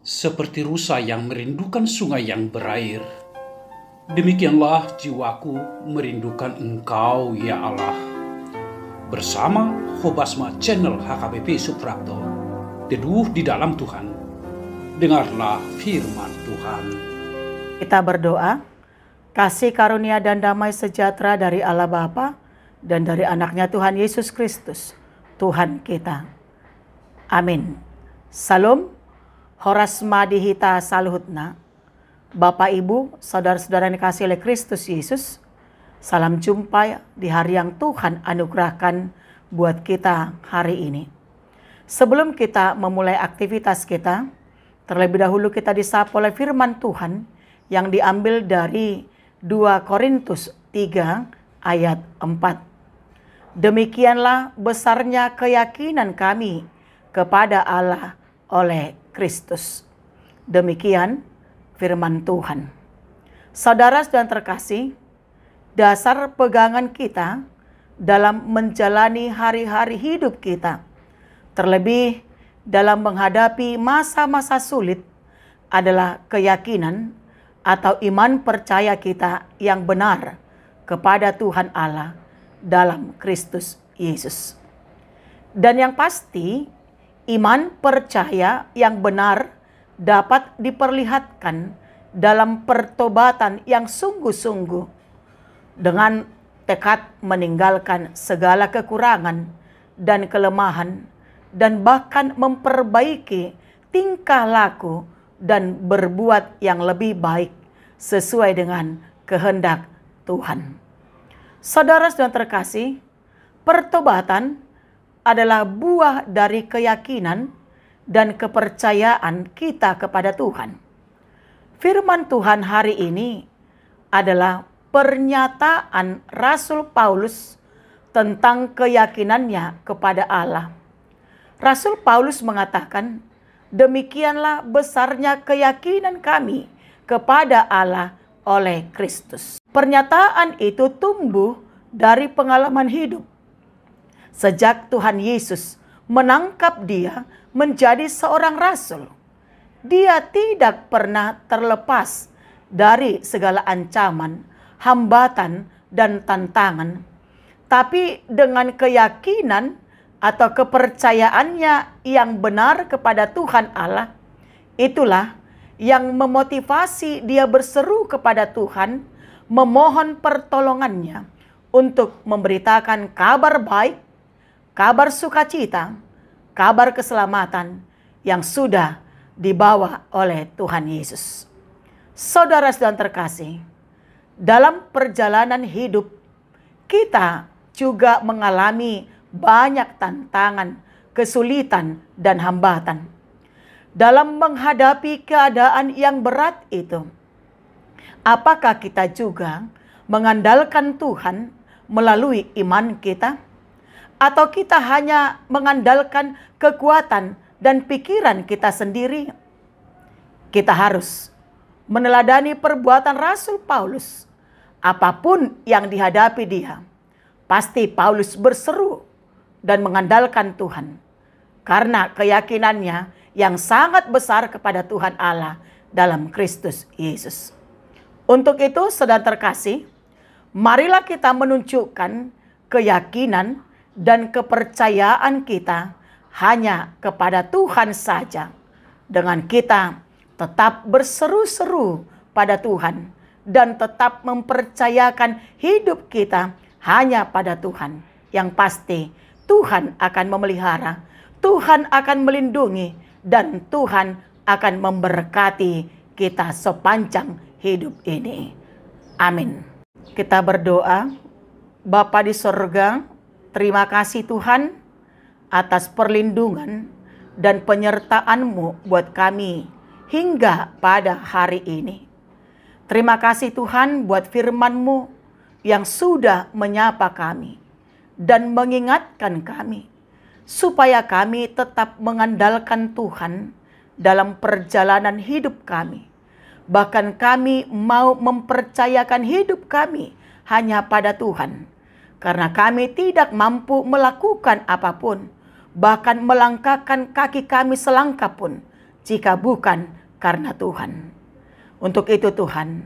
Seperti rusa yang merindukan sungai yang berair, demikianlah jiwaku merindukan Engkau, ya Allah. Bersama Hobasma Channel HKBP Suprapto, teduh di dalam Tuhan. Dengarlah firman Tuhan. Kita berdoa, kasih karunia dan damai sejahtera dari Allah Bapa dan dari anaknya Tuhan Yesus Kristus, Tuhan kita. Amin. Salam, horas madihita saluhutna. Bapak Ibu, saudara-saudara yang dikasihi oleh Kristus Yesus, salam jumpa di hari yang Tuhan anugerahkan buat kita hari ini. Sebelum kita memulai aktivitas kita, terlebih dahulu kita disapa oleh firman Tuhan yang diambil dari 2 Korintus 3 ayat 4. Demikianlah besarnya keyakinan kami kepada Allah oleh Kristus. Demikian firman Tuhan. Saudara dan terkasih, dasar pegangan kita dalam menjalani hari-hari hidup kita, terlebih dalam menghadapi masa-masa sulit, adalah keyakinan atau iman percaya kita yang benar kepada Tuhan Allah dalam Kristus Yesus. Dan yang pasti, iman percaya yang benar dapat diperlihatkan dalam pertobatan yang sungguh-sungguh dengan tekad meninggalkan segala kekurangan dan kelemahan dan bahkan memperbaiki tingkah laku dan berbuat yang lebih baik sesuai dengan kehendak Tuhan. Saudara dan terkasih, pertobatan adalah buah dari keyakinan dan kepercayaan kita kepada Tuhan. Firman Tuhan hari ini adalah pernyataan Rasul Paulus tentang keyakinannya kepada Allah. Rasul Paulus mengatakan, demikianlah besarnya keyakinan kami kepada Allah oleh Kristus. Pernyataan itu tumbuh dari pengalaman hidup. Sejak Tuhan Yesus menangkap dia menjadi seorang rasul, dia tidak pernah terlepas dari segala ancaman, hambatan, dan tantangan. Tapi dengan keyakinan atau kepercayaannya yang benar kepada Tuhan Allah, itulah yang memotivasi dia berseru kepada Tuhan, memohon pertolongannya untuk memberitakan kabar baik, kabar sukacita, kabar keselamatan yang sudah dibawa oleh Tuhan Yesus. Saudara dan terkasih, dalam perjalanan hidup kita juga mengalami banyak tantangan, kesulitan, dan hambatan. Dalam menghadapi keadaan yang berat itu, apakah kita juga mengandalkan Tuhan melalui iman kita? Atau kita hanya mengandalkan kekuatan dan pikiran kita sendiri? Kita harus meneladani perbuatan Rasul Paulus. Apapun yang dihadapi dia, pasti Paulus berseru dan mengandalkan Tuhan, karena keyakinannya yang sangat besar kepada Tuhan Allah dalam Kristus Yesus. Untuk itu, saudara terkasih, marilah kita menunjukkan keyakinan dan kepercayaan kita hanya kepada Tuhan saja, dengan kita tetap berseru-seru pada Tuhan dan tetap mempercayakan hidup kita hanya pada Tuhan. Yang pasti Tuhan akan memelihara, Tuhan akan melindungi, dan Tuhan akan memberkati kita sepanjang hidup ini. Amin. Kita berdoa. Bapa di sorga, terima kasih Tuhan atas perlindungan dan penyertaan-Mu buat kami hingga pada hari ini. Terima kasih Tuhan buat firman-Mu yang sudah menyapa kami dan mengingatkan kami supaya kami tetap mengandalkan Tuhan dalam perjalanan hidup kami. Bahkan kami mau mempercayakan hidup kami hanya pada Tuhan, karena kami tidak mampu melakukan apapun, bahkan melangkahkan kaki kami selangkah pun, jika bukan karena Tuhan. Untuk itu Tuhan,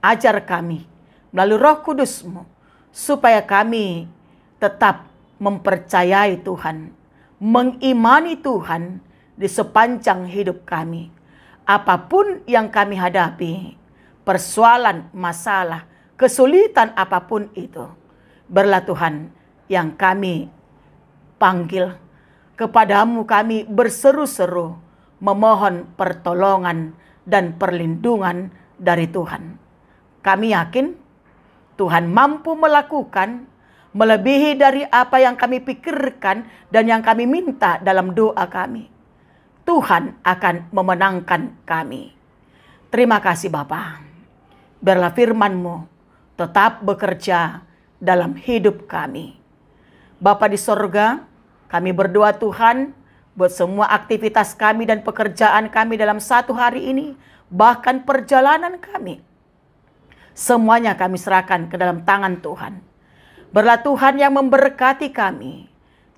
ajar kami melalui Roh Kudus-Mu, supaya kami tetap mempercayai Tuhan, mengimani Tuhan di sepanjang hidup kami. Apapun yang kami hadapi, persoalan, masalah, kesulitan apapun itu, biarlah Tuhan yang kami panggil, kepadamu kami berseru-seru, memohon pertolongan dan perlindungan dari Tuhan. Kami yakin Tuhan mampu melakukan melebihi dari apa yang kami pikirkan dan yang kami minta dalam doa kami. Tuhan akan memenangkan kami. Terima kasih Bapa. Biarlah firman-Mu tetap bekerja dalam hidup kami. Bapa di sorga, kami berdoa Tuhan, buat semua aktivitas kami dan pekerjaan kami dalam satu hari ini, bahkan perjalanan kami. Semuanya kami serahkan ke dalam tangan Tuhan. Biarlah Tuhan yang memberkati kami.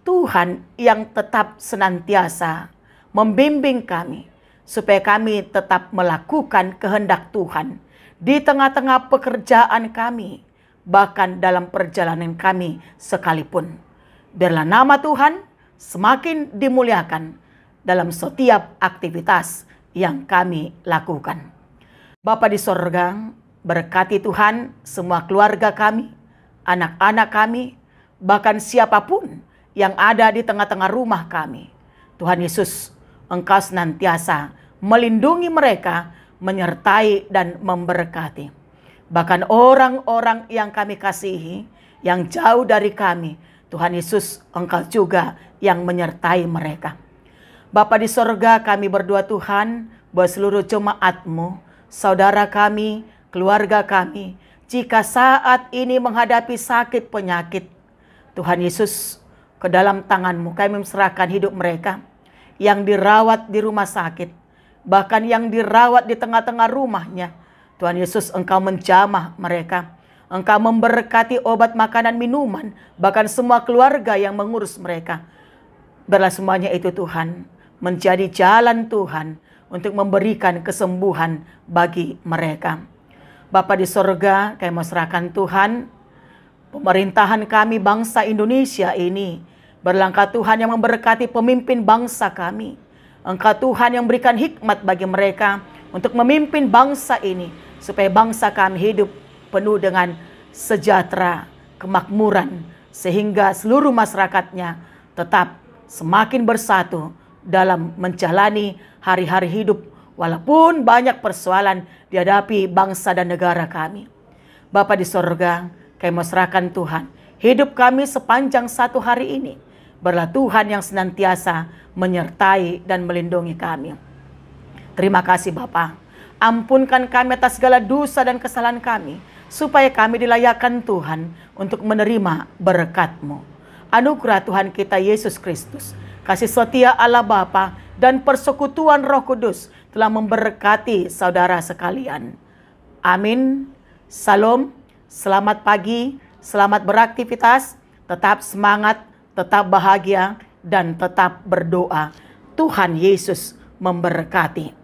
Tuhan yang tetap senantiasa membimbing kami, supaya kami tetap melakukan kehendak Tuhan di tengah-tengah pekerjaan kami, bahkan dalam perjalanan kami sekalipun. Biarlah nama Tuhan semakin dimuliakan dalam setiap aktivitas yang kami lakukan. Bapa di sorga, berkati Tuhan semua keluarga kami, anak-anak kami, bahkan siapapun yang ada di tengah-tengah rumah kami. Tuhan Yesus, Engkau senantiasa melindungi mereka, menyertai dan memberkati. Bahkan orang-orang yang kami kasihi, yang jauh dari kami, Tuhan Yesus, Engkau juga yang menyertai mereka. Bapa di sorga, kami berdoa Tuhan buat seluruh jemaat-Mu, saudara kami, keluarga kami, jika saat ini menghadapi sakit penyakit, Tuhan Yesus, ke dalam tangan-Mu kami menyerahkan hidup mereka yang dirawat di rumah sakit, bahkan yang dirawat di tengah-tengah rumahnya. Tuhan Yesus, Engkau menjamah mereka. Engkau memberkati obat, makanan, minuman, bahkan semua keluarga yang mengurus mereka. Biarlah semuanya itu Tuhan menjadi jalan Tuhan untuk memberikan kesembuhan bagi mereka. Bapa di sorga, kami mau serahkan Tuhan pemerintahan kami bangsa Indonesia ini. Berlangkah Tuhan yang memberkati pemimpin bangsa kami. Engkau Tuhan yang berikan hikmat bagi mereka untuk memimpin bangsa ini, supaya bangsa kami hidup penuh dengan sejahtera, kemakmuran, sehingga seluruh masyarakatnya tetap semakin bersatu dalam menjalani hari-hari hidup, walaupun banyak persoalan dihadapi bangsa dan negara kami. Bapa di sorga, kami mau serahkan Tuhan hidup kami sepanjang satu hari ini. Biarlah Tuhan yang senantiasa menyertai dan melindungi kami. Terima kasih Bapa. Ampunkan kami atas segala dosa dan kesalahan kami, supaya kami dilayakkan Tuhan untuk menerima berkat-Mu. Anugerah Tuhan kita Yesus Kristus, kasih setia Allah Bapa, dan persekutuan Roh Kudus telah memberkati saudara sekalian. Amin. Salam, selamat pagi, selamat beraktivitas, tetap semangat, tetap bahagia, dan tetap berdoa. Tuhan Yesus memberkati.